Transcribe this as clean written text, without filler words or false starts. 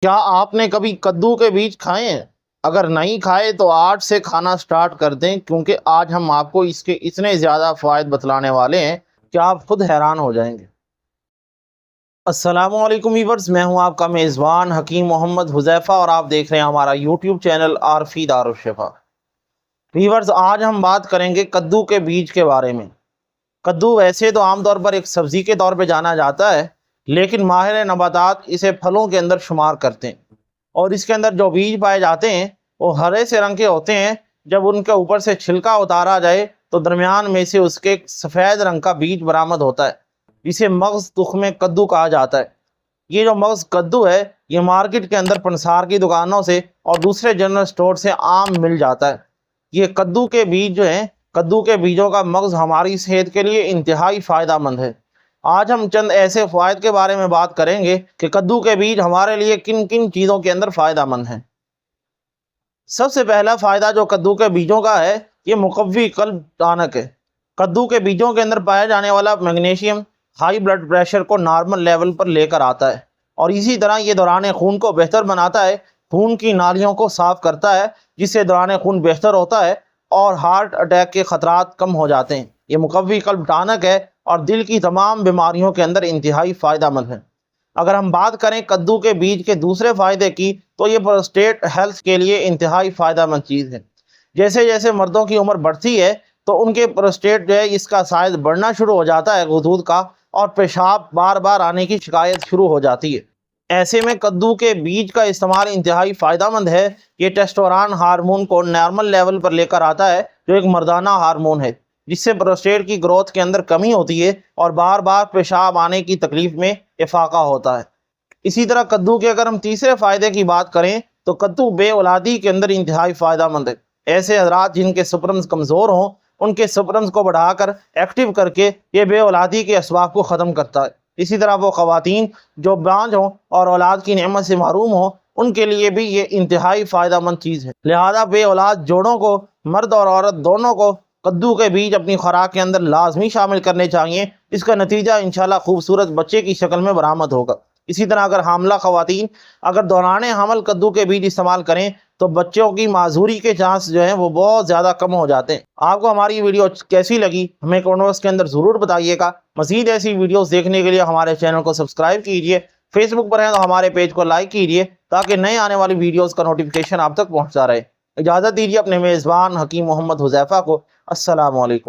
کیا آپ نے کبھی کدو کے بیج کھائے ہیں؟ اگر نہیں کھائے تو آج سے کھانا سٹارٹ کر دیں، کیونکہ آج ہم آپ کو اس کے اتنے زیادہ فوائد بتلانے والے ہیں کہ آپ خود حیران ہو جائیں گے۔ السلام علیکم ویورز، میں ہوں آپ کا میزبان حکیم محمد حذیفہ اور آپ دیکھ رہے ہیں ہمارا یوٹیوب چینل عارفی دارالشفا۔ ویورز، آج ہم بات کریں گے کدو کے بیج کے بارے میں۔ کدو ویسے تو عام طور پر ایک سبزی کے طور پہ جانا جاتا ہے، لیکن ماہر نباتات اسے پھلوں کے اندر شمار کرتے ہیں، اور اس کے اندر جو بیج پائے جاتے ہیں وہ ہرے سے رنگ کے ہوتے ہیں۔ جب ان کے اوپر سے چھلکا اتارا جائے تو درمیان میں سے اس کے ایک سفید رنگ کا بیج برآمد ہوتا ہے، جسے مغز تخم کدو کہا جاتا ہے۔ یہ جو مغز کدو ہے یہ مارکیٹ کے اندر پنسار کی دکانوں سے اور دوسرے جنرل سٹور سے عام مل جاتا ہے۔ یہ کدو کے بیج جو ہیں، کدو کے بیجوں کا مغز ہماری صحت کے لیے انتہائی فائدہ مند ہے۔ آج ہم چند ایسے فوائد کے بارے میں بات کریں گے کہ کدو کے بیج ہمارے لیے کن کن چیزوں کے اندر فائدہ مند ہیں۔ سب سے پہلا فائدہ جو کدو کے بیجوں کا ہے، یہ مقوی قلب ٹانک ہے۔ کدو کے بیجوں کے اندر پایا جانے والا میگنیشیم ہائی بلڈ پریشر کو نارمل لیول پر لے کر آتا ہے، اور اسی طرح یہ دوران خون کو بہتر بناتا ہے، خون کی نالیوں کو صاف کرتا ہے، جس سے دوران خون بہتر ہوتا ہے اور ہارٹ اٹیک کے خطرات کم ہو جاتے ہیں۔ یہ مقوی قلب ٹانک ہے اور دل کی تمام بیماریوں کے اندر انتہائی فائدہ مند ہے۔ اگر ہم بات کریں کدو کے بیج کے دوسرے فائدے کی تو یہ پروسٹیٹ ہیلتھ کے لیے انتہائی فائدہ مند چیز ہے۔ جیسے جیسے مردوں کی عمر بڑھتی ہے تو ان کے پروسٹیٹ جو ہے اس کا سائز بڑھنا شروع ہو جاتا ہے، غدود کا، اور پیشاب بار بار آنے کی شکایت شروع ہو جاتی ہے۔ ایسے میں کدو کے بیج کا استعمال انتہائی فائدہ مند ہے۔ یہ ٹیسٹوسٹیرون ہارمون کو نارمل لیول پر لے کر آتا ہے، جو ایک مردانہ ہارمون ہے، جس سے پروسٹیٹ کی گروتھ کے اندر کمی ہوتی ہے اور بار بار پیشاب آنے کی تکلیف میں افاقہ ہوتا ہے۔ اسی طرح کدو کے اگر ہم تیسرے فائدے کی بات کریں تو کدو بے اولادی کے اندر انتہائی فائدہ مند ہے۔ ایسے حضرات جن کے سپرمز کمزور ہوں، ان کے سپرمز کو بڑھا کر ایکٹیو کر کے یہ بے اولادی کے اسباب کو ختم کرتا ہے۔ اسی طرح وہ خواتین جو بانجھ ہوں اور اولاد کی نعمت سے محروم ہوں، ان کے لیے بھی یہ انتہائی فائدہ مند چیز ہے۔ لہذا بے اولاد جوڑوں کو، مرد اور عورت دونوں کو، کدو کے بیج اپنی خوراک کے اندر لازمی شامل کرنے چاہیے۔ اس کا نتیجہ انشاءاللہ خوبصورت بچے کی شکل میں برآمد ہوگا۔ اسی طرح اگر حاملہ خواتین اگر دوران حمل کدو کے بیج استعمال کریں تو بچوں کی معذوری کے چانس جو ہیں وہ بہت زیادہ کم ہو جاتے ہیں۔ آپ کو ہماری ویڈیو کیسی لگی ہمیں کمنٹ باکس کے اندر ضرور بتائیے گا۔ مزید ایسی ویڈیوز دیکھنے کے لیے ہمارے چینل کو سبسکرائب کیجیے۔ فیس بک پر ہیں تو ہمارے پیج کو لائک کیجیے تاکہ نئے آنے والی ویڈیوز کا نوٹیفیکیشن آپ تک پہنچتا رہے۔ اجازت دیجیے اپنے میزبان حکیم محمد حذیفہ کو۔ السلام علیکم۔